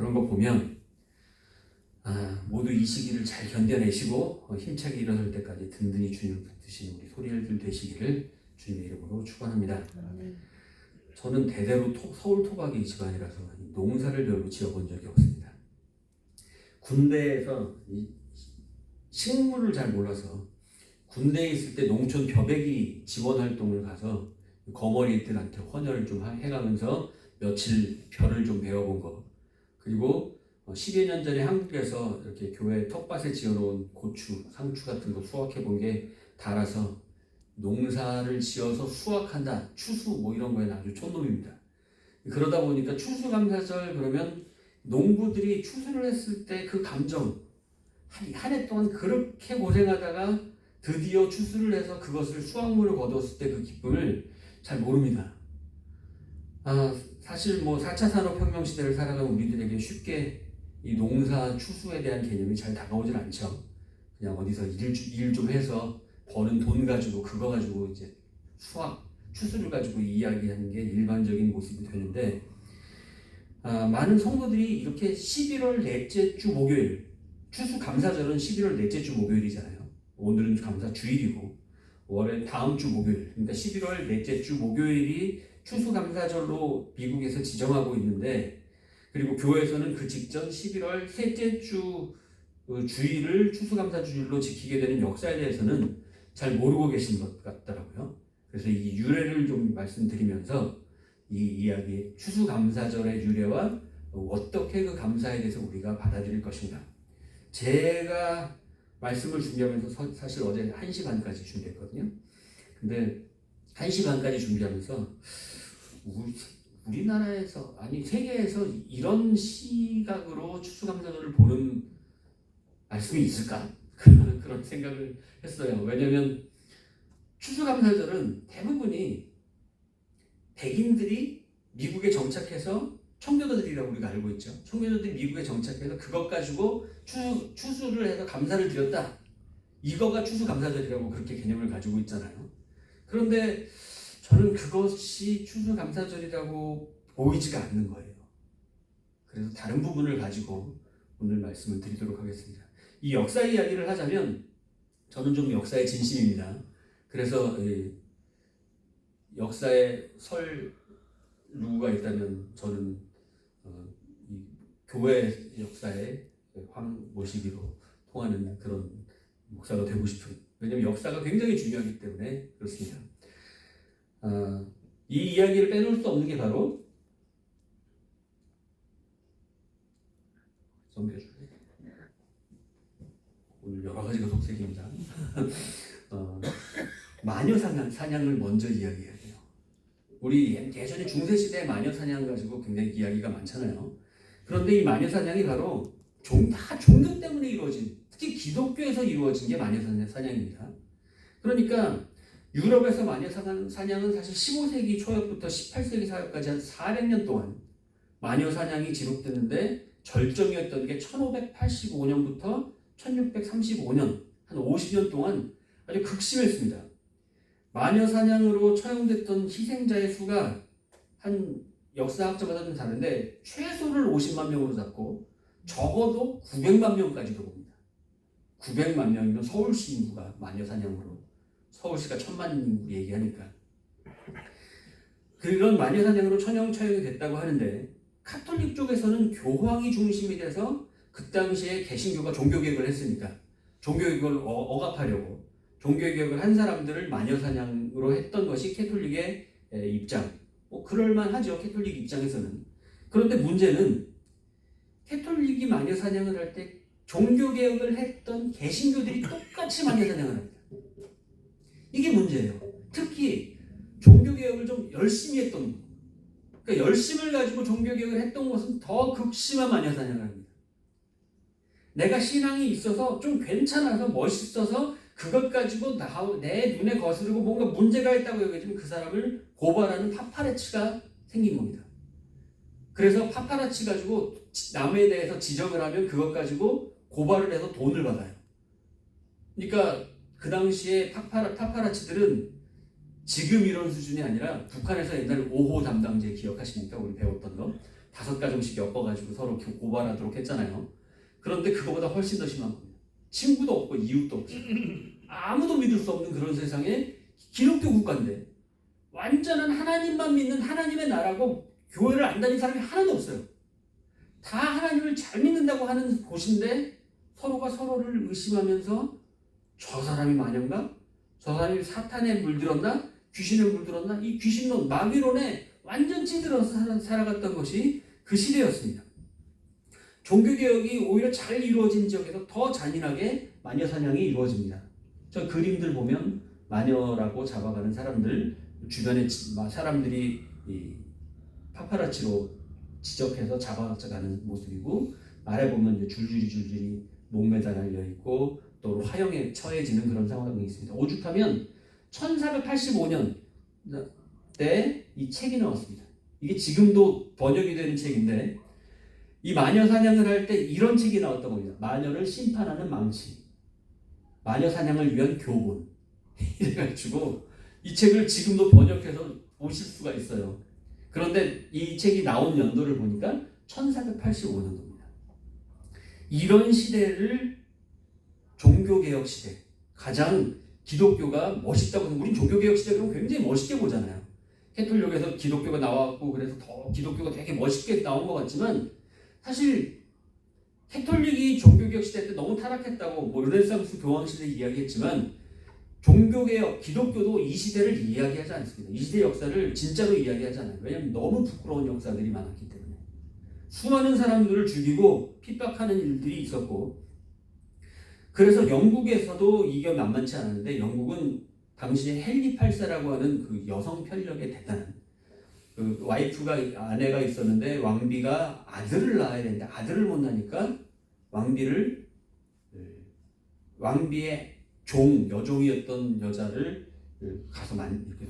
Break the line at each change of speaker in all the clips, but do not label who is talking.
그런 거 보면 모두 이 시기를 잘 견뎌내시고 힘차게 일어설 때까지 든든히 주님을 붙드시는 우리 소리엘들 되시기를 주님의 이름으로 축원합니다. 저는 대대로 서울 토박이 집안이라서 농사를 별로 지어본 적이 없습니다. 군대에서 식물을 잘 몰라서 군대에 있을 때 농촌 벼베기 지원활동을 가서 거머리들한테 헌혈을 좀 해가면서 며칠 벼를 좀 배워본 거, 그리고 10여 년 전에 한국에서 이렇게 교회 텃밭에 지어놓은 고추, 상추 같은 거 수확해본 게 달아서 농사를 지어서 수확한다, 추수 뭐 이런 거에는 아주 촌놈입니다. 그러다 보니까 추수감사절 그러면 농부들이 추수를 했을 때 그 감정, 한 해 동안 그렇게 고생하다가 드디어 추수를 해서 그것을 수확물을 거두었을 때 그 기쁨을 잘 모릅니다. 사실 4차 산업혁명 시대를 살아가는 우리들에게 쉽게 이 농사 추수에 대한 개념이 잘 다가오질 않죠. 그냥 어디서 일 좀 해서 버는 돈 가지고 그거 가지고 이제 추수를 가지고 이야기하는 게 일반적인 모습이 되는데, 많은 성도들이 이렇게 11월 넷째 주 목요일, 추수감사절은 11월 넷째 주 목요일이잖아요. 오늘은 감사주일이고 월요일 다음 주 목요일, 그러니까 11월 넷째 주 목요일이 추수감사절로 미국에서 지정하고 있는데, 그리고 교회에서는 그 직전 11월 셋째 주 주일을 추수감사주일로 지키게 되는 역사에 대해서는 잘 모르고 계신 것 같더라고요. 그래서 이 유래를 좀 말씀드리면서 이 이야기, 추수감사절의 유래와 어떻게 그 감사에 대해서 우리가 받아들일 것인가. 제가 말씀을 준비하면서 사실 어제 1시 반까지 준비했거든요. 근데 1시 반까지 준비하면서 우리나라에서, 아니 세계에서 이런 시각으로 추수감사절을 보는 말씀이 있을까? 그런 생각을 했어요. 왜냐하면 추수감사절은 대부분이 백인들이 미국에 정착해서, 청교도들이라고 우리가 알고 있죠. 청교도들이 미국에 정착해서 그것 가지고 추수를 해서 감사를 드렸다. 이거가 추수감사절이라고 그렇게 개념을 가지고 있잖아요. 그런데 저는 그것이 추수감사절이라고 보이지가 않는 거예요. 그래서 다른 부분을 가지고 오늘 말씀을 드리도록 하겠습니다. 이 역사 이야기를 하자면 저는 좀 역사에 진심입니다. 그래서 역사에 설 누구가 있다면 저는 이 교회 역사에 황모시기로 통하는 그런 목사가 되고 싶은, 왜냐하면 역사가 굉장히 중요하기 때문에 그렇습니다. 이 이야기를 빼놓을 수 없는 게 바로 오늘 여러 가지가 속색입니다. 마녀 사냥을 먼저 이야기해야 돼요. 우리 예전에 중세시대 마녀 사냥 가지고 굉장히 이야기가 많잖아요. 그런데 이 마녀 사냥이 바로 다 종교 때문에 이루어진, 특히 기독교에서 이루어진 게 마녀 사냥입니다. 그러니까 유럽에서 마녀 사냥은 사실 15세기 초역부터 18세기 사역까지 한 400년 동안 마녀 사냥이 지속되는데, 절정이었던 게 1585년부터 1635년, 한 50년 동안 아주 극심했습니다. 마녀 사냥으로 처형됐던 희생자의 수가 한 역사학자마다 좀 다른데 최소를 50만 명으로 잡고 적어도 900만 명까지도 봅니다. 900만 명이면 서울시 인구가 마녀 사냥으로, 서울시가 1000만 인구 얘기하니까 그런 마녀 사냥으로 처형이 됐다고 하는데, 카톨릭 쪽에서는 교황이 중심이 돼서 그 당시에 개신교가 종교개혁을 했으니까 종교개혁을 억압하려고 종교개혁을 한 사람들을 마녀 사냥으로 했던 것이 캐톨릭의 입장. 그럴만하죠, 캐톨릭 입장에서는. 그런데 문제는 캐톨릭이 마녀 사냥을 할 때 종교개혁을 했던 개신교들이 똑같이 마녀 사냥을 합니다. 이게 문제예요. 특히 종교개혁을 좀 열심히 했던 것, 그러니까 열심을 가지고 종교개혁을 했던 것은 더 극심한 마녀 사냥을 합니다. 내가 신앙이 있어서 좀 괜찮아서 멋있어서 그것 가지고 내 눈에 거스르고 뭔가 문제가 있다고 여겨지면 그 사람을 고발하는 파파라치가 생긴 겁니다. 그래서 파파라치 가지고 남에 대해서 지적을 하면 그것 가지고 고발을 해서 돈을 받아요. 그러니까 그 당시에 파파라치들은 지금 이런 수준이 아니라, 북한에서 옛날에 5호 담당제 기억하십니까? 우리 배웠던 거. 5가정씩 엮어가지고 서로 고발하도록 했잖아요. 그런데 그거보다 훨씬 더 심한 겁니다. 친구도 없고 이웃도 없고 아무도 믿을 수 없는 그런 세상에 기독교 국가인데 완전한 하나님만 믿는 하나님의 나라고 교회를 안 다니는 사람이 하나도 없어요. 다 하나님을 잘 믿는다고 하는 곳인데 서로가 서로를 의심하면서 저 사람이 마녀인가? 저 사람이 사탄에 물들었나? 귀신에 물들었나? 이 귀신론, 마귀론에 완전 찌들어서 살아갔던 것이 그 시대였습니다. 종교개혁이 오히려 잘 이루어진 지역에서 더 잔인하게 마녀 사냥이 이루어집니다. 저 그림들 보면 마녀라고 잡아가는 사람들, 주변에 사람들이 이 파파라치로 지적해서 잡아가는 모습이고, 아래 보면 이제 줄줄이 목매달려 있고 또 화형에 처해지는 그런 상황이 있습니다. 오죽하면 1485년 때 이 책이 나왔습니다. 이게 지금도 번역이 되는 책인데, 이 마녀 사냥을 할 때 이런 책이 나왔던 겁니다. 마녀를 심판하는 망치, 마녀 사냥을 위한 교본. 이래가지고 이 책을 지금도 번역해서 보실 수가 있어요. 그런데 이 책이 나온 연도를 보니까 1485년도입니다. 이런 시대를 종교개혁 시대, 가장 기독교가 멋있다고 해서, 우린 종교개혁 시대 그럼 굉장히 멋있게 보잖아요. 캐톨릭에서 기독교가 나왔고 그래서 더 기독교가 되게 멋있게 나온 것 같지만, 사실 캐톨릭이 종교개혁 시대 때 너무 타락했다고 뭐 르네상스 교황 시대 이야기했지만, 종교개혁, 기독교도 이 시대를 이야기하지 않습니다. 이 시대 역사를 진짜로 이야기하지 않아요. 왜냐하면 너무 부끄러운 역사들이 많았기 때문에. 수많은 사람들을 죽이고 핍박하는 일들이 있었고, 그래서 영국에서도 이게 만만치 않았는데, 영국은 당시에 헨리 8세라고 하는 그 여성 편력에 대단한 그 와이프가, 아내가 있었는데 왕비가 아들을 낳아야 되는데 아들을 못 낳으니까 왕비의 여종이었던 여자를 가서 이렇게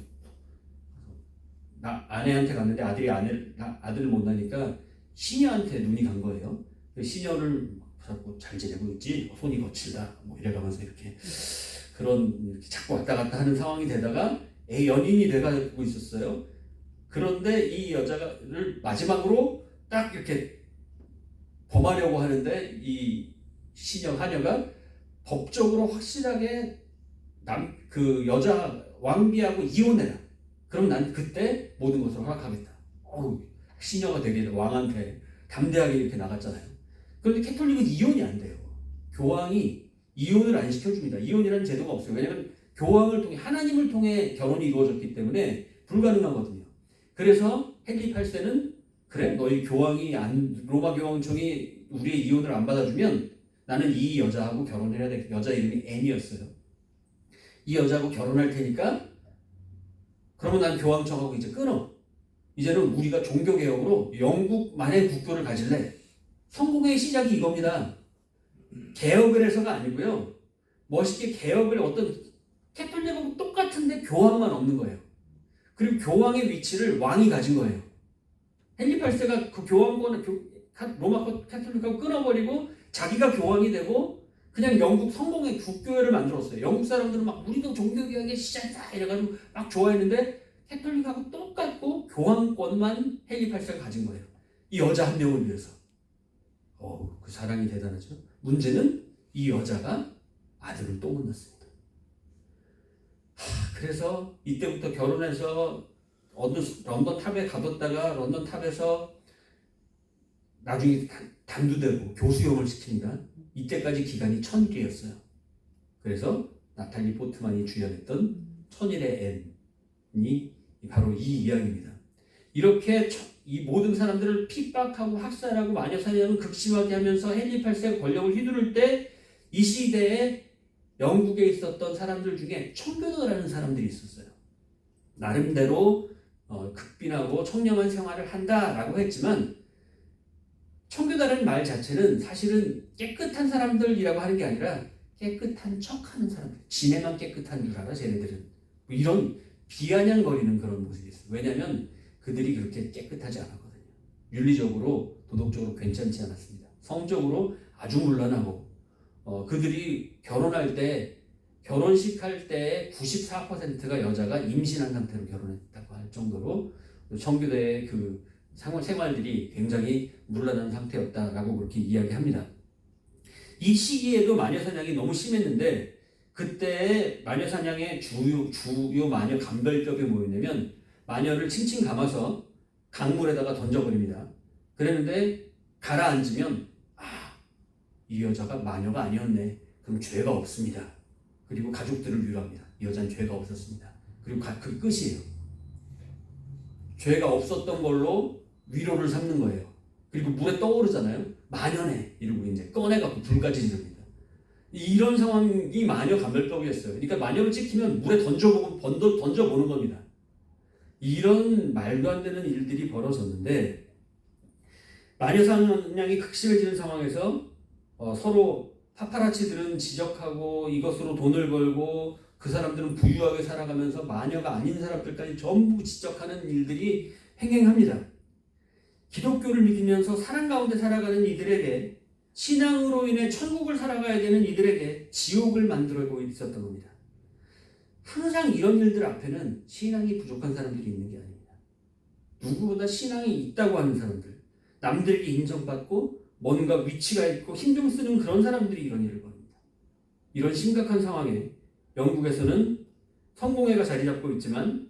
아내한테 갔는데 아들을 못 낳으니까 시녀한테 눈이 간 거예요. 시녀를 자꾸 잘 지내고 있지? 손이 거칠다. 뭐 이래가면서 이렇게 자꾸 왔다 갔다 하는 상황이 되다가 연인이 돼가지고 있었어요. 그런데 이 여자를 마지막으로 딱 이렇게 범하려고 하는데, 이 하녀가 법적으로 확실하게 그 여자 왕비하고 이혼해라. 그럼 난 그때 모든 것을 허락하겠다. 시녀가 되게 왕한테 담대하게 이렇게 나갔잖아요. 그런데 캐톨릭은 이혼이 안 돼요. 교황이 이혼을 안 시켜줍니다. 이혼이라는 제도가 없어요. 왜냐하면 교황을 통해, 하나님을 통해 결혼이 이루어졌기 때문에 불가능하거든요. 그래서 헨리 8세는 그래, 너희 로마 교황청이 우리의 이혼을 안 받아주면 나는 이 여자하고 결혼해야 돼. 여자 이름이 앤이었어요. 이 여자하고 결혼할 테니까 그러면 난 교황청하고 이제 끊어. 이제는 우리가 종교개혁으로 영국만의 국교를 가질래. 성공의 시작이 이겁니다. 개혁을 해서가 아니고요. 멋있게 개혁을, 어떤 캐톨릭하고 똑같은데 교황만 없는 거예요. 그리고 교황의 위치를 왕이 가진 거예요. 헨리 8세가 그 교황권을 로마 캐톨릭하고 끊어버리고 자기가 교황이 되고 그냥 영국 성공의 국교회를 만들었어요. 영국 사람들은 막 우리도 종교개혁의 시작이다 이래가지고 막 좋아했는데, 캐톨릭하고 똑같고 교황권만 헨리 8세가 가진 거예요. 이 여자 한 명을 위해서. 그 사랑이 대단하죠. 문제는 이 여자가 아들을 또 못 낳습니다. 그래서 이때부터 결혼해서 런던 탑에 가뒀다가 런던 탑에서 나중에 단두대로 교수형을 시킵니다. 이때까지 기간이 1000일이었어요. 그래서 나탈리 포트만이 주연했던 천일의 앤이 바로 이 이야기입니다. 이렇게 이 모든 사람들을 핍박하고 학살하고 마녀 사냥을 극심하게 하면서 헨리 8세가 권력을 휘두를 때, 이 시대에 영국에 있었던 사람들 중에 청교도라는 사람들이 있었어요. 나름대로 극빈하고 청렴한 생활을 한다라고 했지만, 청교도라는 말 자체는 사실은 깨끗한 사람들이라고 하는 게 아니라 깨끗한 척하는 사람들, 지네만 깨끗한 줄 알아 쟤네들은, 이런 비아냥거리는 그런 모습이 있어요. 왜냐하면 그들이 그렇게 깨끗하지 않았거든요. 윤리적으로, 도덕적으로 괜찮지 않았습니다. 성적으로 아주 문란하고, 그들이 결혼할 때, 결혼식 할 때 94%가 여자가 임신한 상태로 결혼했다고 할 정도로 청교도의 그 생활들이 굉장히 문란한 상태였다라고 그렇게 이야기합니다. 이 시기에도 마녀 사냥이 너무 심했는데 그때 마녀 사냥의 주요 마녀 감별법이 뭐였냐면 마녀를 칭칭 감아서 강물에다가 던져버립니다. 그랬는데 가라앉으면 이 여자가 마녀가 아니었네. 그럼 죄가 없습니다. 그리고 가족들을 위로합니다. 이 여자는 죄가 없었습니다. 그리고 그 끝이에요. 죄가 없었던 걸로 위로를 삼는 거예요. 그리고 물에 떠오르잖아요. 마녀네 이러고 이제 꺼내갖고 불까지 지릅니다. 이런 상황이 마녀 감별법이었어요. 그러니까 마녀를 찍히면 물에 던져보는 겁니다. 이런 말도 안 되는 일들이 벌어졌는데 마녀 사냥이 극심해지는 상황에서 서로 파파라치들은 지적하고 이것으로 돈을 벌고 그 사람들은 부유하게 살아가면서 마녀가 아닌 사람들까지 전부 지적하는 일들이 횡행합니다. 기독교를 믿으면서 사랑 가운데 살아가는 이들에게 신앙으로 인해 천국을 살아가야 되는 이들에게 지옥을 만들고 있었던 겁니다. 항상 이런 일들 앞에는 신앙이 부족한 사람들이 있는 게 아닙니다. 누구보다 신앙이 있다고 하는 사람들, 남들에게 인정받고 뭔가 위치가 있고 힘 좀 쓰는 그런 사람들이 이런 일을 벌입니다. 이런 심각한 상황에 영국에서는 성공회가 자리 잡고 있지만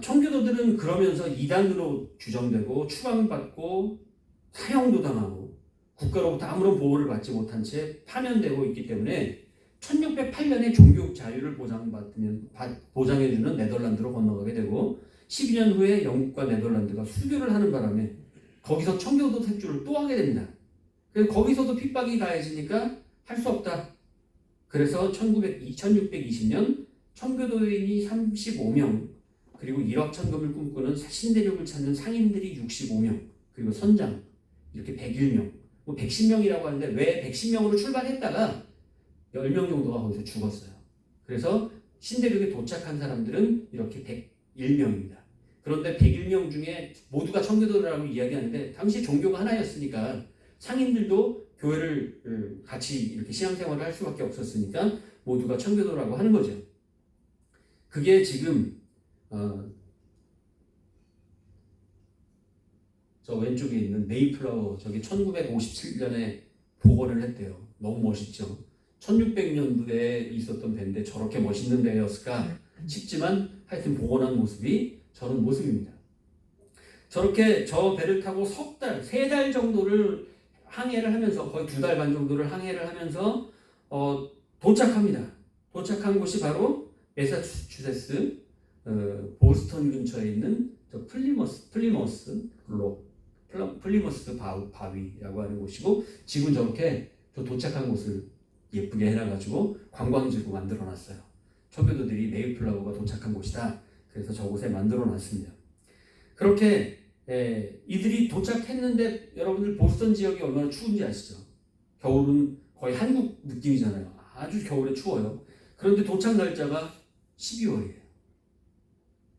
청교도들은 그러면서 이단으로 규정되고 추방받고 사형도 당하고 국가로부터 아무런 보호를 받지 못한 채 파면되고 있기 때문에 1608년에 종교 자유를 보장해주는 네덜란드로 건너가게 되고 12년 후에 영국과 네덜란드가 수교를 하는 바람에 거기서 청교도 색주를 또 하게 됩니다. 그래서 거기서도 핍박이 가해지니까 할 수 없다. 그래서 1620년 청교도인이 35명 그리고 일확천금을 꿈꾸는 신대륙을 찾는 상인들이 65명 그리고 선장 이렇게 101명 110명이라고 하는데 왜 110명으로 출발했다가 10명 정도가 거기서 죽었어요. 그래서 신대륙에 도착한 사람들은 이렇게 101명입니다. 그런데 101명 중에 모두가 청교도라고 이야기하는데 당시 종교가 하나였으니까 상인들도 교회를 같이 이렇게 신앙생활을 할 수밖에 없었으니까 모두가 청교도라고 하는 거죠. 그게 지금 저 왼쪽에 있는 메이플라워 저기 1957년에 복원을 했대요. 너무 멋있죠. 1600년도에 있었던 배인데 저렇게 멋있는 배였을까 싶지만 하여튼 복원한 모습이 저런 모습입니다. 저렇게 저 배를 타고 석 달, 3달 정도를 항해를 하면서 거의 2달 반 정도를 항해를 하면서 도착합니다. 도착한 곳이 바로 매사추세츠 보스턴 근처에 있는 저 플리머스 바위라고 하는 곳이고 지금 저렇게 저 도착한 곳을 예쁘게 해놔가지고 관광지로 만들어놨어요. 청교도들이 메이플라워가 도착한 곳이다. 그래서 저곳에 만들어놨습니다. 그렇게 이들이 도착했는데 여러분들 보스턴 지역이 얼마나 추운지 아시죠? 겨울은 거의 한국 느낌이잖아요. 아주 겨울에 추워요. 그런데 도착 날짜가 12월이에요.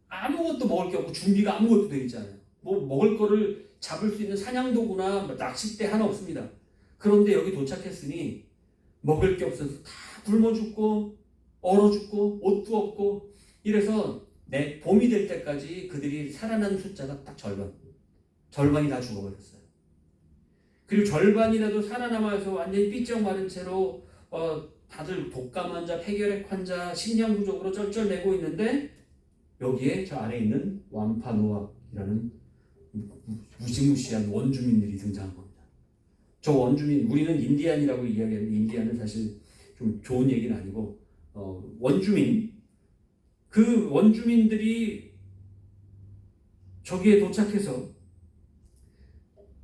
아무것도 먹을 게 없고 준비가 아무것도 되어 있지 않아요. 뭐 먹을 거를 잡을 수 있는 사냥도구나 낚싯대 하나 없습니다. 그런데 여기 도착했으니 먹을 게 없어서 다 굶어 죽고 얼어 죽고 옷도 없고 이래서 봄이 될 때까지 그들이 살아난 숫자가 딱 절반이 다 죽어버렸어요. 그리고 절반이라도 살아남아서 완전히 삐쩍 마른 채로 다들 독감 환자, 폐결핵 환자, 식량 부족으로 쩔쩔매고 있는데 여기에 저 아래에 있는 완파노악이라는 무시무시한 원주민들이 등장한 겁니다. 저 원주민, 우리는 인디안이라고 이야기하는데 인디안은 사실 좀 좋은 얘기는 아니고 원주민, 그 원주민들이 저기에 도착해서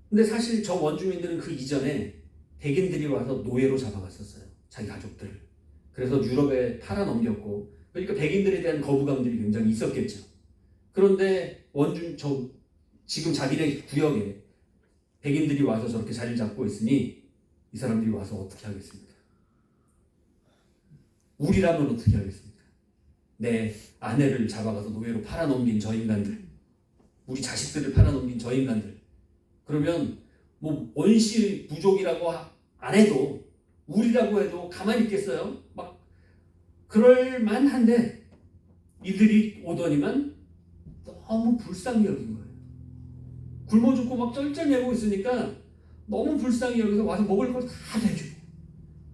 근데 사실 저 원주민들은 그 이전에 백인들이 와서 노예로 잡아갔었어요. 자기 가족들을. 그래서 유럽에 팔아넘겼고 그러니까 백인들에 대한 거부감들이 굉장히 있었겠죠. 그런데 지금 자기네 구역에 백인들이 와서 저렇게 자리를 잡고 있으니 이 사람들이 와서 어떻게 하겠습니까? 우리라면 어떻게 하겠습니까? 내 아내를 잡아가서 노예로 팔아넘긴 저 인간들, 우리 자식들을 팔아넘긴 저 인간들. 그러면 뭐 원시 부족이라고 안 해도 우리라고 해도 가만히 있겠어요? 막 그럴 만한데 이들이 오더니만 너무 불쌍히 여긴 거예요. 굶어 죽고 막 쩔쩔매고 있으니까 너무 불쌍히 여기서 와서 먹을 걸 다 대주고,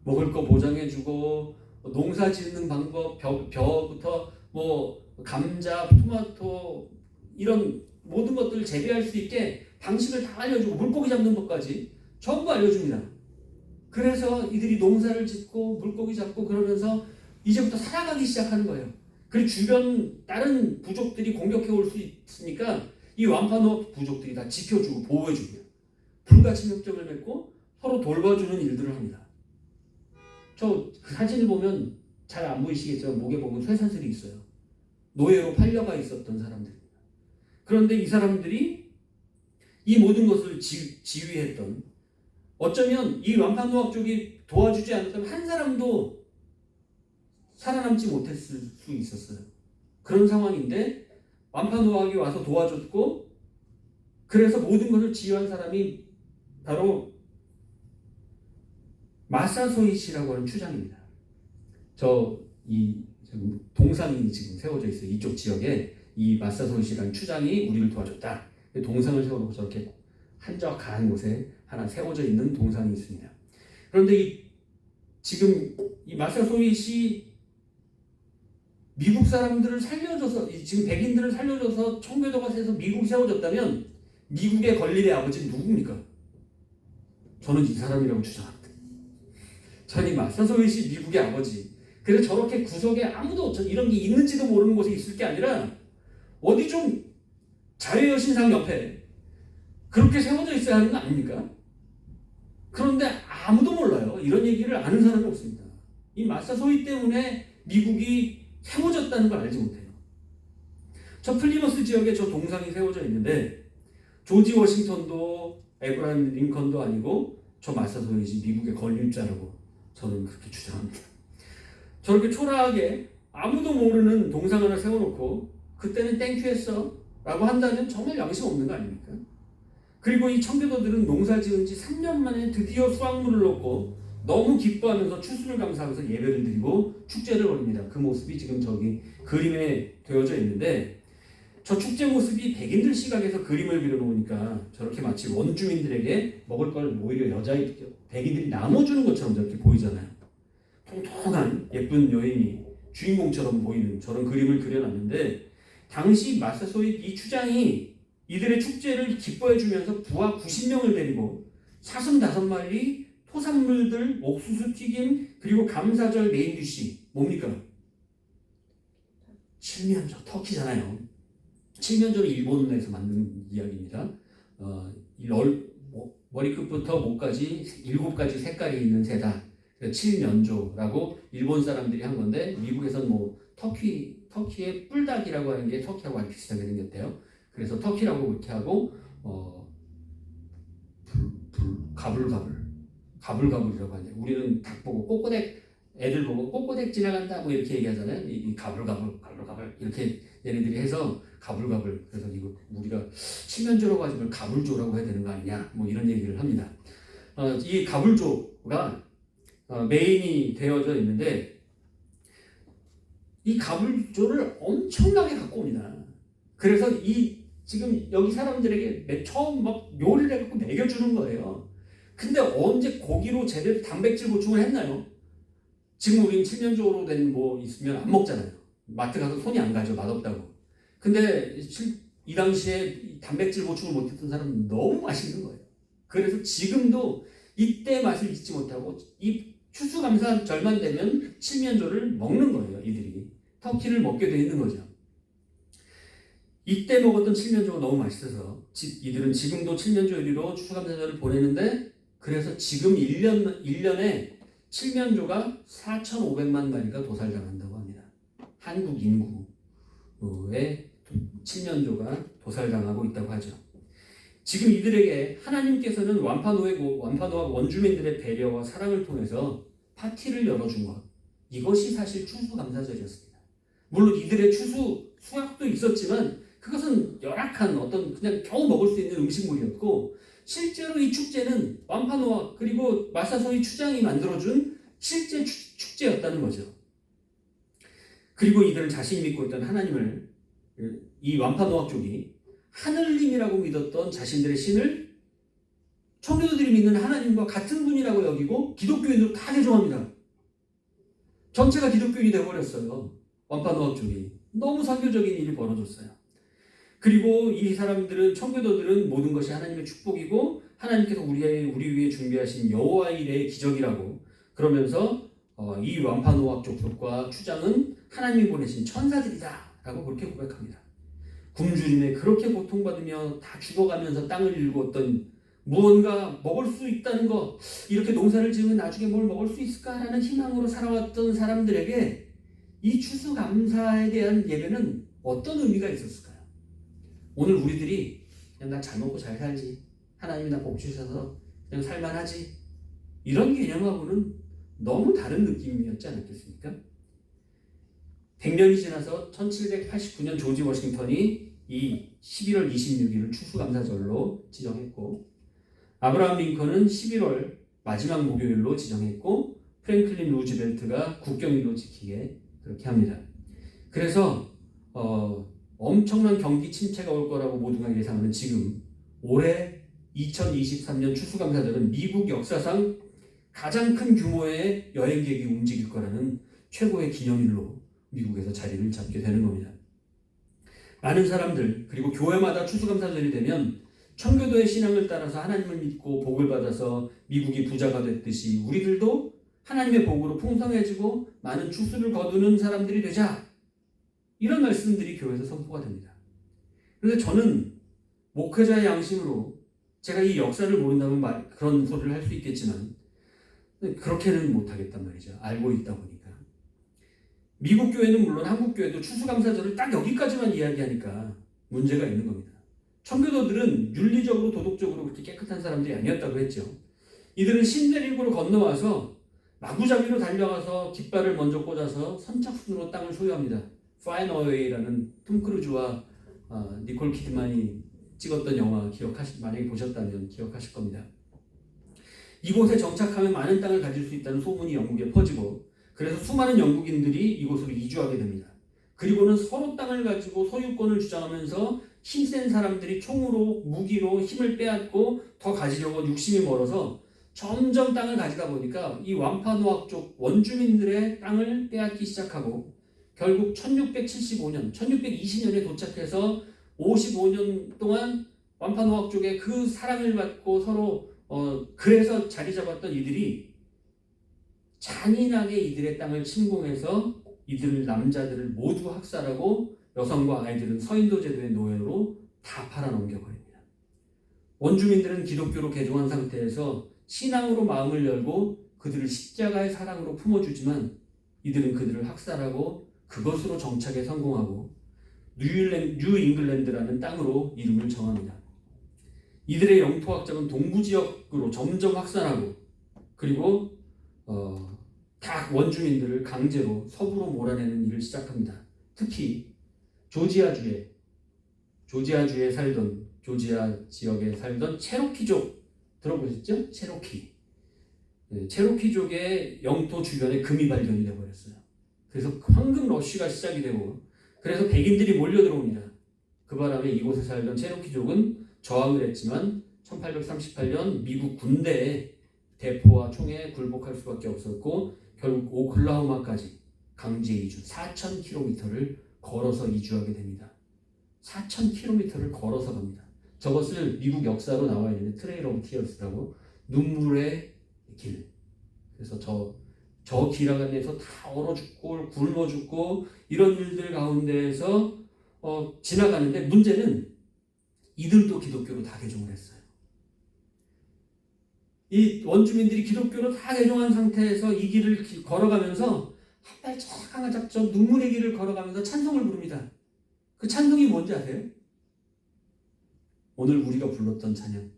먹을 거 보장해주고, 농사 짓는 방법, 벼부터 뭐 감자, 토마토 이런 모든 것들을 재배할 수 있게 방식을 다 알려주고, 물고기 잡는 법까지 전부 알려줍니다. 그래서 이들이 농사를 짓고 물고기 잡고 그러면서 이제부터 살아가기 시작하는 거예요. 그리고 주변 다른 부족들이 공격해 올 수 있으니까 이 완파노 부족들이 다 지켜주고 보호해줍니다. 불같이 협정을 맺고 서로 돌봐주는 일들을 합니다. 저 그 사진을 보면 잘 안 보이시겠지만 목에 보면 쇠사슬이 있어요. 노예로 팔려가 있었던 사람들입니다. 그런데 이 사람들이 이 모든 것을 지휘했던, 어쩌면 이 완파노악 쪽이 도와주지 않았다면 한 사람도 살아남지 못했을 수 있었어요. 그런 상황인데 완파노악이 와서 도와줬고, 그래서 모든 것을 지휘한 사람이 바로 마사소이시라고 하는 추장입니다. 이 동상이 지금 세워져 있어요. 이쪽 지역에 이 마사소이시라는 추장이 우리를 도와줬다. 동상을 세워놓고 저렇게 한적한 곳에 하나 세워져 있는 동상이 있습니다. 그런데 지금 이 마사소이시 미국 사람들을 살려줘서, 지금 백인들을 살려줘서 청교도가 세서 미국이 세워졌다면 미국의 건립의 아버지는 누굽니까? 저는 이 사람이라고 주장합니다. 저는 이 마사소이시 미국의 아버지. 그래서 저렇게 구석에 아무도 이런 게 있는지도 모르는 곳에 있을 게 아니라 어디 좀 자유여신상 옆에 그렇게 세워져 있어야 하는 거 아닙니까? 그런데 아무도 몰라요. 이런 얘기를 아는 사람이 없습니다. 이 마사소이 때문에 미국이 세워졌다는 걸 알지 못해요. 저 플리머스 지역에 저 동상이 세워져 있는데 조지 워싱턴도 에브라임 링컨도 아니고 저 마사소이시 미국의 건립자라고 저는 그렇게 주장합니다. 저렇게 초라하게 아무도 모르는 동상 하나 세워놓고 그때는 땡큐 했어 라고 한다면 정말 양심 없는 거 아닙니까? 그리고 이 청교도들은 농사 지은 지 3년 만에 드디어 수확물을 얻고 너무 기뻐하면서 추수를 감사하면서 예배를 드리고 축제를 벌입니다. 그 모습이 지금 저기 그림에 되어져 있는데, 저 축제 모습이 백인들 시각에서 그림을 그려놓으니까 저렇게 마치 원주민들에게 먹을 걸 오히려 백인들이 나눠주는 것처럼 저렇게 보이잖아요. 통통한 예쁜 여인이 주인공처럼 보이는 저런 그림을 그려놨는데, 당시 마사소이 이 추장이 이들의 축제를 기뻐해주면서 부하 90명을 데리고 55마리 토산물들, 옥수수 튀김, 그리고 감사절 메인 디시 뭡니까? 칠면조, 터키잖아요. 칠면조는 일본에서 만든 이야기입니다. 머리끝부터 목까지 7가지 색깔이 있는 새다. 칠면조라고 일본 사람들이 한 건데, 미국에서는 뭐 터키의 뿔닭이라고 하는 게 터키하고 아주 비슷하게 생겼대요. 그래서 터키라고 그렇게 하고 가불가불이라고 하죠. 우리는 닭 보고 꼬꼬댁, 애들 보고 꼬꼬댁 지나간다 뭐 이렇게 얘기하잖아요. 이 가불가불 이렇게 얘네들이 해서 가불가불. 그래서 이거 우리가 칠면조라고 하지 말고 가불조라고 해야 되는 거 아니냐 뭐 이런 얘기를 합니다. 이 가불조가 메인이 되어져 있는데, 이 가불조를 엄청나게 갖고 옵니다. 그래서 지금 여기 사람들에게 처음 막 요리를 해갖고 먹여주는 거예요. 근데 언제 고기로 제대로 단백질 보충을 했나요? 지금 우리는 칠면조로 된 뭐 있으면 안 먹잖아요. 마트 가서 손이 안 가죠. 맛없다고. 근데 이 당시에 단백질 보충을 못했던 사람은 너무 맛있는 거예요. 그래서 지금도 이때 맛을 잊지 못하고 이 추수감사절만 되면 칠면조를 먹는 거예요. 이들이 터키를 먹게 돼 있는 거죠. 이때 먹었던 칠면조가 너무 맛있어서 이들은 지금도 칠면조 요리로 추수감사절을 보내는데, 그래서 지금 1년에 칠면조가 4,500만 마리가 도살당한다고 합니다. 한국 인구의 칠면조가 도살당하고 있다고 하죠. 지금 이들에게 하나님께서는 완파노와 원주민들의 배려와 사랑을 통해서 파티를 열어준 것, 이것이 사실 추수감사절이었습니다. 물론 이들의 수확도 있었지만 그것은 열악한 어떤 그냥 겨우 먹을 수 있는 음식물이었고, 실제로 이 축제는 완파노아 그리고 마사소이 추장이 만들어준 실제 축제였다는 거죠. 그리고 이들은 자신이 믿고 있던 하나님을, 이 완파노아 쪽이 하늘님이라고 믿었던 자신들의 신을 청교도들이 믿는 하나님과 같은 분이라고 여기고 기독교인으로 다 개종합니다. 전체가 기독교인이 되어버렸어요. 완파노학 쪽이. 너무 선교적인 일이 벌어졌어요. 그리고 이 사람들은, 청교도들은 모든 것이 하나님의 축복이고 하나님께서 우리 위해 준비하신 여호와 일의 기적이라고 그러면서 이 완파노학 족속과 추장은 하나님이 보내신 천사들이다 라고 그렇게 고백합니다. 굶주림에 그렇게 고통받으며 다 죽어가면서 땅을 일구었던, 무언가 먹을 수 있다는 것, 이렇게 농사를 지으면 나중에 뭘 먹을 수 있을까라는 희망으로 살아왔던 사람들에게 이 추수감사에 대한 예배는 어떤 의미가 있었을까요? 오늘 우리들이 그냥 나 잘 먹고 잘 살지, 하나님이 나 복 주셔서 그냥 살만하지, 이런 개념하고는 너무 다른 느낌이었지 않았겠습니까? 100년이 지나서 1789년 조지 워싱턴이 이 11월 26일을 추수감사절로 지정했고, 아브라함 링컨은 11월 마지막 목요일로 지정했고, 프랭클린 루즈벨트가 국경일로 지키게 그렇게 합니다. 그래서 엄청난 경기 침체가 올 거라고 모두가 예상하는 지금 올해 2023년 추수감사절은 미국 역사상 가장 큰 규모의 여행객이 움직일 거라는 최고의 기념일로 미국에서 자리를 잡게 되는 겁니다. 많은 사람들, 그리고 교회마다 추수감사절이 되면 청교도의 신앙을 따라서 하나님을 믿고 복을 받아서 미국이 부자가 됐듯이 우리들도 하나님의 복으로 풍성해지고 많은 추수를 거두는 사람들이 되자, 이런 말씀들이 교회에서 선포가 됩니다. 그래서 저는 목회자의 양심으로, 제가 이 역사를 모른다면 그런 소리를 할 수 있겠지만 그렇게는 못하겠단 말이죠. 알고 있다 보니까. 미국 교회는 물론 한국 교회도 추수감사절을 딱 여기까지만 이야기하니까 문제가 있는 겁니다. 청교도들은 윤리적으로 도덕적으로 그렇게 깨끗한 사람들이 아니었다고 했죠. 이들은 신대륙으로 건너와서 마구잡이로 달려가서 깃발을 먼저 꽂아서 선착순으로 땅을 소유합니다. Fly Away라는 톰 크루즈와 니콜 키드만이 찍었던 영화 만약에 보셨다면 기억하실 겁니다. 이곳에 정착하면 많은 땅을 가질 수 있다는 소문이 영국에 퍼지고, 그래서 수많은 영국인들이 이곳으로 이주하게 됩니다. 그리고는 서로 땅을 가지고 소유권을 주장하면서 힘센 사람들이 총으로, 무기로 힘을 빼앗고 더 가지려고 육심이 멀어서 점점 땅을 가지다 보니까 이 완파노학 쪽 원주민들의 땅을 빼앗기 시작하고, 결국 1675년, 1620년에 도착해서 55년 동안 완파노학 쪽에 그 사랑을 받고 서로 그래서 자리 잡았던 이들이 잔인하게 이들의 땅을 침공해서 이들 남자들을 모두 학살하고 여성과 아이들은 서인도 제도의 노예로 다 팔아넘겨버립니다. 원주민들은 기독교로 개종한 상태에서 신앙으로 마음을 열고 그들을 십자가의 사랑으로 품어주지만 이들은 그들을 학살하고 그것으로 정착에 성공하고 뉴 잉글랜드라는 땅으로 이름을 정합니다. 이들의 영토 확장은 동부 지역으로 점점 확산하고, 그리고 다 원주민들을 강제로 서부로 몰아내는 일을 시작합니다. 특히 조지아 지역에 살던 체로키족 들어보셨죠? 체로키족의 영토 주변에 금이 발견이 되어버렸어요. 그래서 황금 러쉬가 시작이 되고, 그래서 백인들이 몰려 들어옵니다. 그 바람에 이곳에 살던 체로키족은 저항을 했지만 1838년 미국 군대의 대포와 총에 굴복할 수밖에 없었고, 결국 오클라호마까지 강제 이주 4,000km를 걸어서 이주하게 됩니다. 4,000km를 걸어서 갑니다. 저것을 미국 역사로 나와 있는데 트레일 오브 티어스라고, 눈물의 길. 그래서 저 길 안에서 다 얼어 죽고 굶어 죽고 이런 일들 가운데에서 지나가는데, 문제는 이들도 기독교로 다 개종을 했어요. 이 원주민들이 기독교로 다 개종한 상태에서 이 길을 걸어가면서 한 발짝 하나 잡죠. 눈물의 길을 걸어가면서 찬송을 부릅니다. 그 찬송이 뭔지 아세요? 오늘 우리가 불렀던 찬양,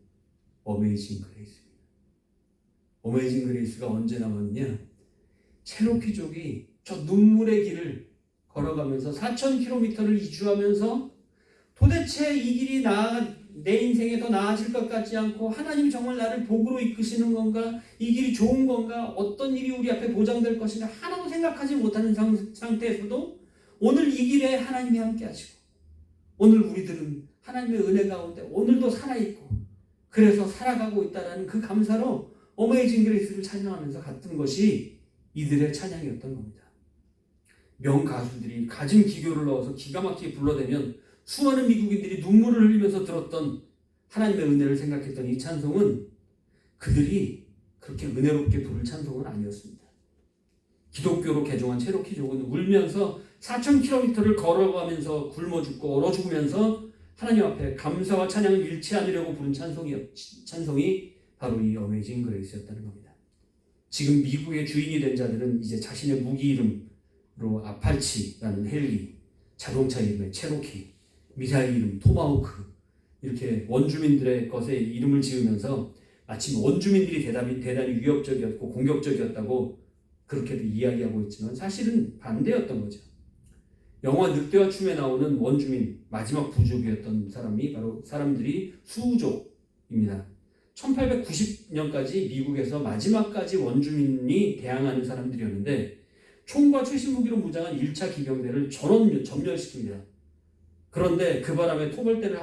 어메이징 그레이스입니다. 어메이징 그레이스가 언제 나왔느냐? 체로키족이 저 눈물의 길을 걸어가면서 4,000km를 이주하면서 도대체 이 길이 내 인생에 더 나아질 것 같지 않고, 하나님이 정말 나를 복으로 이끄시는 건가, 이 길이 좋은 건가, 어떤 일이 우리 앞에 보장될 것인가 하나도 생각하지 못하는 상태에서도 오늘 이 길에 하나님이 함께 하시고, 오늘 우리들은 하나님의 은혜 가운데 오늘도 살아있고 그래서 살아가고 있다는 그 감사로 어메이징 그레이스를 찬양하면서 갔던 것이 이들의 찬양이었던 겁니다. 명가수들이 가진 기교를 넣어서 기가 막히게 불러대면 수많은 미국인들이 눈물을 흘리면서 들었던 하나님의 은혜를 생각했던 이 찬송은 그들이 그렇게 은혜롭게 부를 찬송은 아니었습니다. 기독교로 개종한 체로키족은 울면서 4,000km를 걸어가면서 굶어 죽고 얼어 죽으면서 하나님 앞에 감사와 찬양을 잃지 않으려고 부른 찬송이 바로 이 어메이징 그레이스였다는 겁니다. 지금 미국의 주인이 된 자들은 이제 자신의 무기 이름으로 아팔치라는 헬기, 자동차 이름에 체로키, 미사일 이름 토마호크 이렇게 원주민들의 것에 이름을 지으면서 마치 원주민들이 대단히 위협적이었고 공격적이었다고 그렇게도 이야기하고 있지만 사실은 반대였던 거죠. 영화 늑대와 춤에 나오는 원주민 마지막 부족이었던 사람들이 수우족입니다. 1890년까지 미국에서 마지막까지 원주민이 대항하는 사람들이었는데 총과 최신 무기로 무장한 1차 기병대를 전멸시킵니다. 그런데 그 바람에 토벌대를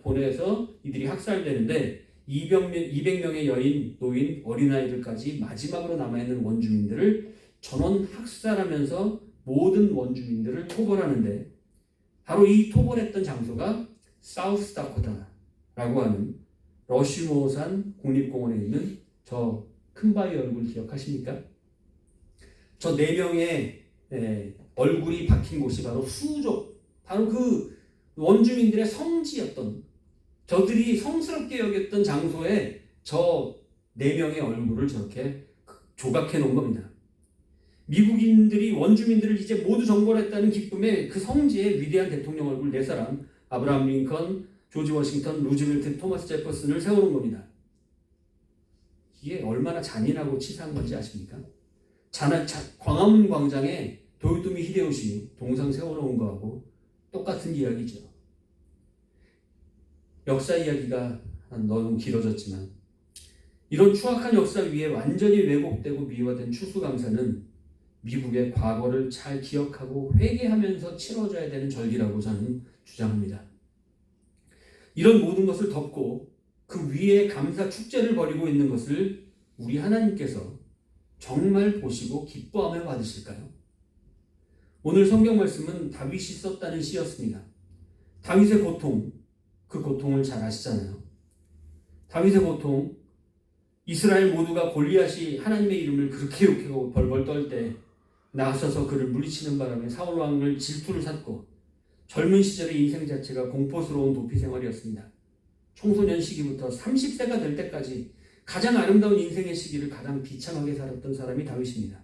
보내서 이들이 학살되는데 200명의 여인, 노인, 어린아이들까지 마지막으로 남아있는 원주민들을 전원 학살하면서 모든 원주민들을 토벌하는데 바로 이 토벌했던 장소가 사우스다코타라고 하는 러시모산 국립공원에 있는 저 큰 바위 얼굴 기억하십니까? 저 4명의 얼굴이 박힌 곳이 바로 수족, 바로 그 원주민들의 성지였던 저들이 성스럽게 여겼던 장소에 저 4명의 얼굴을 저렇게 조각해 놓은 겁니다. 미국인들이 원주민들을 이제 모두 정벌했다는 기쁨에 그 성지에 위대한 대통령 얼굴 4사람 아브라함 링컨, 조지 워싱턴, 루즈벨트, 토마스 제퍼슨을 세워놓은 겁니다. 이게 얼마나 잔인하고 치사한 건지 아십니까? 광화문 광장에 도요토미 히데요시 동상 세워놓은 거하고 똑같은 이야기죠. 역사 이야기가 너무 길어졌지만 이런 추악한 역사 위에 완전히 왜곡되고 미화된 추수감사는 미국의 과거를 잘 기억하고 회개하면서 치러져야 되는 절기라고 저는 주장합니다. 이런 모든 것을 덮고 그 위에 감사 축제를 벌이고 있는 것을 우리 하나님께서 정말 보시고 기뻐하며 받으실까요? 오늘 성경 말씀은 다윗이 썼다는 시였습니다. 다윗의 고통, 그 고통을 잘 아시잖아요. 다윗의 고통, 이스라엘 모두가 골리앗이 하나님의 이름을 그렇게 욕하고 벌벌 떨 때 나서서 그를 물리치는 바람에 사울 왕을 질투를 샀고 젊은 시절의 인생 자체가 공포스러운 도피 생활이었습니다. 청소년 시기부터 30세가 될 때까지 가장 아름다운 인생의 시기를 가장 비참하게 살았던 사람이 다윗입니다.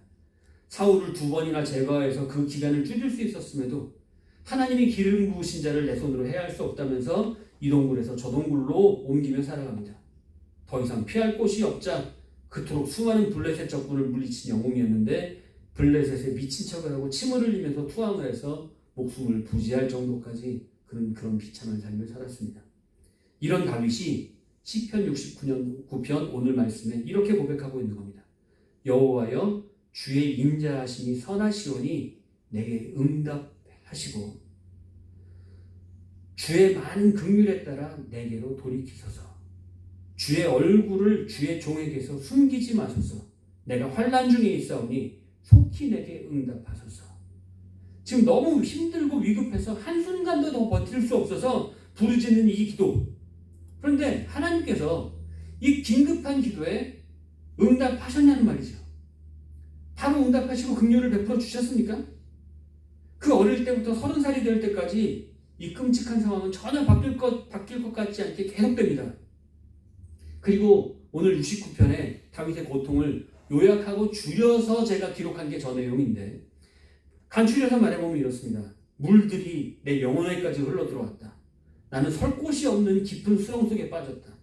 사울을 2번이나 제거해서 그 기간을 줄일 수 있었음에도 하나님이 기름 부으신 자를 내 손으로 해할 수 없다면서 이 동굴에서 저 동굴로 옮기며 살아갑니다. 더 이상 피할 곳이 없자 그토록 수많은 블레셋 적군을 물리친 영웅이었는데 블레셋에 미친 척을 하고 침을 흘리면서 투항을 해서 목숨을 부지할 정도까지 그런 비참한 삶을 살았습니다. 이런 다윗이 시편 69편 오늘 말씀에 이렇게 고백하고 있는 겁니다. 여호와여 주의 인자하심이 선하시오니 내게 응답하시고 주의 많은 긍휼에 따라 내게로 돌이키소서. 주의 얼굴을 주의 종에게서 숨기지 마소서. 내가 환난 중에 있사오니 속히 내게 응답하소서. 지금 너무 힘들고 위급해서 한순간도 더 버틸 수 없어서 부르짖는 이 기도. 그런데 하나님께서 이 긴급한 기도에 응답하셨냐는 말이죠. 바로 응답하시고 긍휼을 베풀어 주셨습니까? 그 어릴 때부터 30살이 될 때까지 이 끔찍한 상황은 전혀 바뀔 것 같지 않게 계속됩니다. 그리고 오늘 69편에 다윗의 고통을 요약하고 줄여서 제가 기록한 게 저 내용인데 간추려서 말해보면 이렇습니다. 물들이 내 영혼에까지 흘러들어왔다. 나는 설 곳이 없는 깊은 수렁 속에 빠졌다.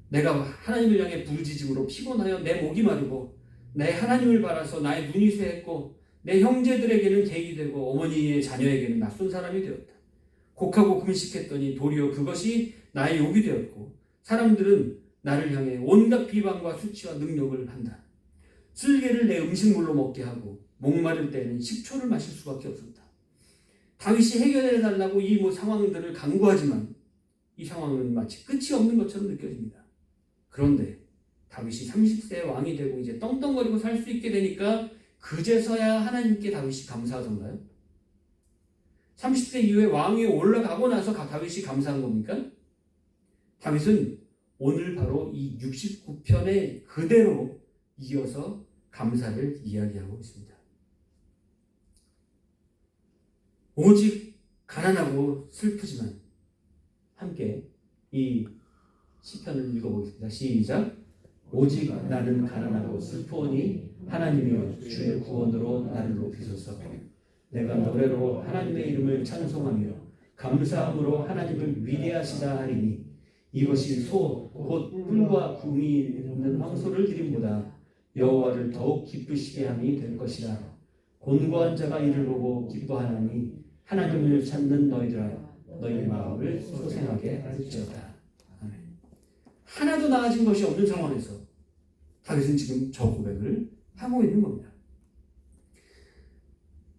내가 하나님을 향해 부르짖음으로 피곤하여 내 목이 마르고 내 하나님을 바라서 나의 눈이 쇠했고 내 형제들에게는 객이 되고 어머니의 자녀에게는 낯선 사람이 되었다. 곡하고 금식했더니 도리어 그것이 나의 욕이 되었고 사람들은 나를 향해 온갖 비방과 수치와 능력을 한다. 쓸개를 내 음식물로 먹게 하고 목마를 때는 식초를 마실 수밖에 없었다. 다윗이 해결해달라고 이 상황들을 간구하지만 이 상황은 마치 끝이 없는 것처럼 느껴집니다. 그런데 다윗이 30세 왕이 되고 이제 떵떵거리고 살 수 있게 되니까 그제서야 하나님께 다윗이 감사하던가요? 30세 이후에 왕위에 올라가고 나서 다윗이 감사한 겁니까? 다윗은 오늘 바로 이 69편에 그대로 이어서 감사를 이야기하고 있습니다. 오직 가난하고 슬프지만 함께 이 시편을 읽어보겠습니다. 시작. 오직 나는 가난하고 슬프오니 하나님이여 주의 구원으로 나를 높이소서. 내가 노래로 하나님의 이름을 찬송하며 감사함으로 하나님을 위대하시다 하리니 이것이 소 곧 뿔과 구미 있는 황소를 드림보다 여호와를 더욱 기쁘시게 함이 될 것이라. 곤고한 자가 이를 보고 기뻐하나니 하나님을 찾는 너희들아 너희 마음을 소생하게 할지어다. 아멘. 하나도 나아진 것이 없는 상황에서 다윗은 지금 저 고백을 하고 있는 겁니다.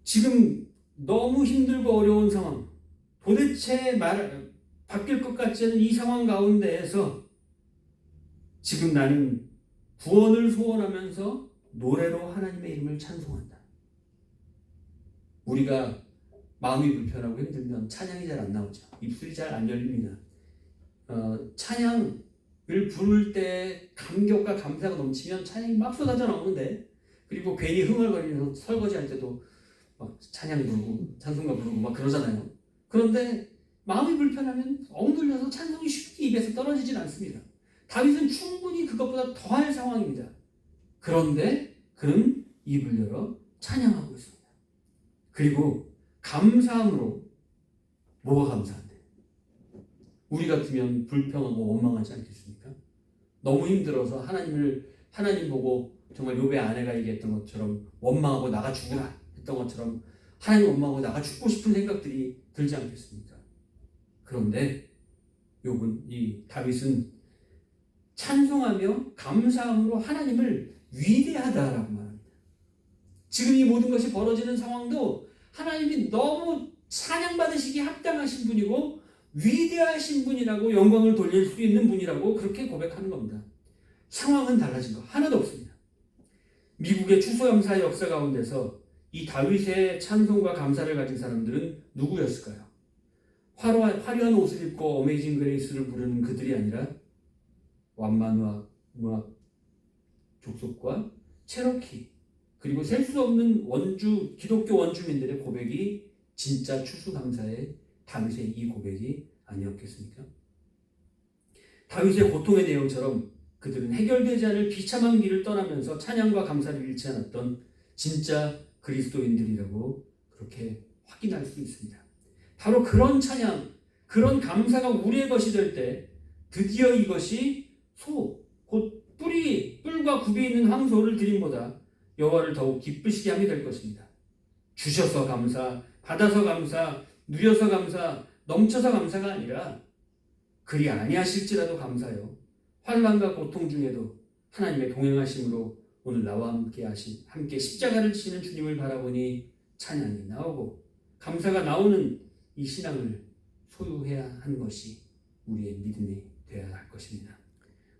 지금 너무 힘들고 어려운 상황, 도대체 바뀔 것 같지 않은 이 상황 가운데에서 지금 나는 구원을 소원하면서 노래로 하나님의 이름을 찬송한다. 우리가 마음이 불편하고 힘들면 찬양이 잘 안 나오죠. 입술이 잘 안 열립니다. 찬양을 부를 때 감격과 감사가 넘치면 찬양이 막 쏟아져 나오는데, 그리고 괜히 흥얼거리면서 설거지할 때도 막 찬양 부르고 찬송가 부르고 막 그러잖아요. 그런데 마음이 불편하면 억눌려서 찬송이 쉽게 입에서 떨어지진 않습니다. 다윗은 충분히 그것보다 더할 상황입니다. 그런데 그는 입을 열어 찬양하고 있습니다. 그리고 감사함으로, 뭐가 감사한데? 우리 같으면 불평하고 원망하지 않겠습니까? 너무 힘들어서 하나님 보고 정말 욥의 아내가 얘기했던 것처럼 원망하고 나가 죽으라 했던 것처럼 하나님 원망하고 나가 죽고 싶은 생각들이 들지 않겠습니까? 그런데 다윗은 찬송하며 감사함으로 하나님을 위대하다라고 말합니다. 지금 이 모든 것이 벌어지는 상황도 하나님이 너무 찬양받으시기 합당하신 분이고 위대하신 분이라고, 영광을 돌릴 수 있는 분이라고 그렇게 고백하는 겁니다. 상황은 달라진 거 하나도 없습니다. 미국의 추수감사 역사 가운데서 이 다윗의 찬송과 감사를 가진 사람들은 누구였을까요? 화려한 옷을 입고 어메이징 그레이스를 부르는 그들이 아니라 완만 무학 족속과 체로키, 그리고 셀 수 없는 기독교 원주민들의 고백이 진짜 추수감사의 다윗의 이 고백이 아니었겠습니까? 다윗의 고통의 내용처럼 그들은 해결되지 않을 비참한 길을 떠나면서 찬양과 감사를 잃지 않았던 진짜 그리스도인들이라고 그렇게 확인할 수 있습니다. 바로 그런 찬양, 그런 감사가 우리의 것이 될 때 드디어 이것이 곧 뿔과 굽이 있는 황소를 드림보다 여호와를 더욱 기쁘시게 함이 될 것입니다. 주셔서 감사, 받아서 감사, 누려서 감사, 넘쳐서 감사가 아니라 그리 아니하실지라도 감사요. 환난과 고통 중에도 하나님의 동행하심으로 오늘 나와 함께 십자가를 지시는 주님을 바라보니 찬양이 나오고 감사가 나오는 이 신앙을 소유해야 하는 것이 우리의 믿음이 되어야 할 것입니다.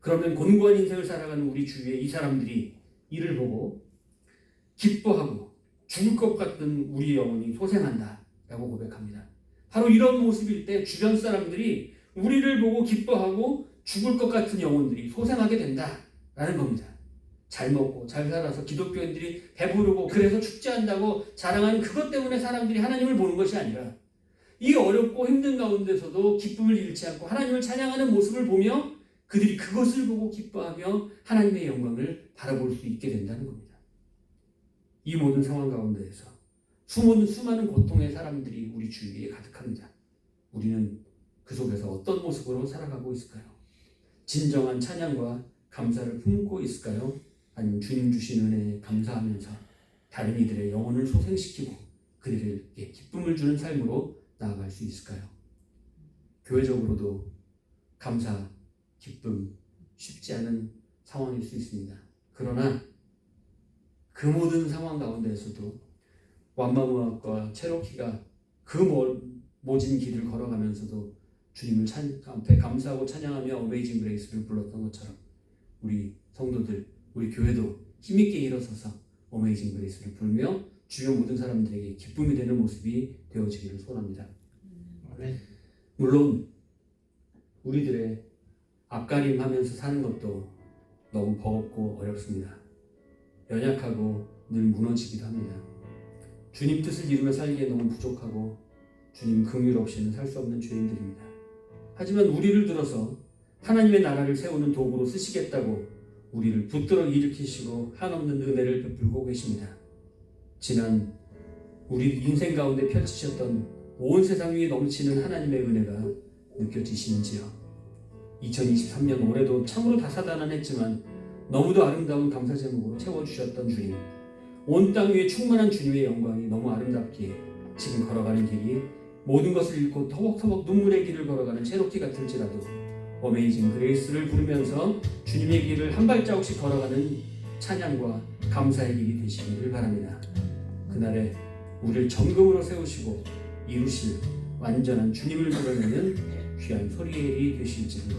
그러면 곤고한 인생을 살아가는 우리 주위에 이 사람들이 이를 보고 기뻐하고 죽을 것 같은 우리 영혼이 소생한다 라고 고백합니다. 바로 이런 모습일 때 주변 사람들이 우리를 보고 기뻐하고 죽을 것 같은 영혼들이 소생하게 된다라는 겁니다. 잘 먹고 잘 살아서 기독교인들이 배부르고 그래서 축제한다고 자랑하는 그것 때문에 사람들이 하나님을 보는 것이 아니라 이 어렵고 힘든 가운데서도 기쁨을 잃지 않고 하나님을 찬양하는 모습을 보며 그들이 그것을 보고 기뻐하며 하나님의 영광을 바라볼 수 있게 된다는 겁니다. 이 모든 상황 가운데에서 수많은 고통의 사람들이 우리 주위에 가득합니다. 우리는 그 속에서 어떤 모습으로 살아가고 있을까요? 진정한 찬양과 감사를 품고 있을까요? 아니면 주님 주신 은혜에 감사하면서 다른 이들의 영혼을 소생시키고 그들에게 기쁨을 주는 삶으로 나아갈 수 있을까요? 교회적으로도 감사, 기쁨 쉽지 않은 상황일 수 있습니다. 그러나 그 모든 상황 가운데에서도 완마무학과 체로키가 그 모진 길을 걸어가면서도 주님을 앞에 감사하고 찬양하며 어메이징 그레이스를 불렀던 것처럼 우리 성도들, 우리 교회도 힘있게 일어서서 어메이징 그레이스를 부르며 주변 모든 사람들에게 기쁨이 되는 모습이 되어지기를 소원합니다. 물론 우리들의 앞가림하면서 사는 것도 너무 버겁고 어렵습니다. 연약하고 늘 무너지기도 합니다. 주님 뜻을 이루며 살기에 너무 부족하고 주님 긍휼 없이는 살 수 없는 죄인들입니다. 하지만 우리를 들어서 하나님의 나라를 세우는 도구로 쓰시겠다고 우리를 붙들어 일으키시고 한없는 은혜를 베풀고 계십니다. 지난 우리 인생 가운데 펼치셨던 온 세상 위에 넘치는 하나님의 은혜가 느껴지시는지요? 2023년 올해도 참으로 다사다난했지만 너무도 아름다운 감사 제목으로 채워주셨던 주님, 온 땅 위에 충만한 주님의 영광이 너무 아름답기에 지금 걸어가는 길이 모든 것을 잃고 터벅터벅 눈물의 길을 걸어가는 체로키 같을지라도 어메이징 그레이스를 부르면서 주님의 길을 한 발자국씩 걸어가는 찬양과 감사의 길이 되시기를 바랍니다. 그날에 우리를 정금으로 세우시고 이루실 완전한 주님을 드러내는 귀한 소리의 일이 되실지를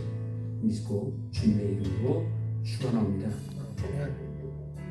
믿고 주님의 이름으로 축원합니다.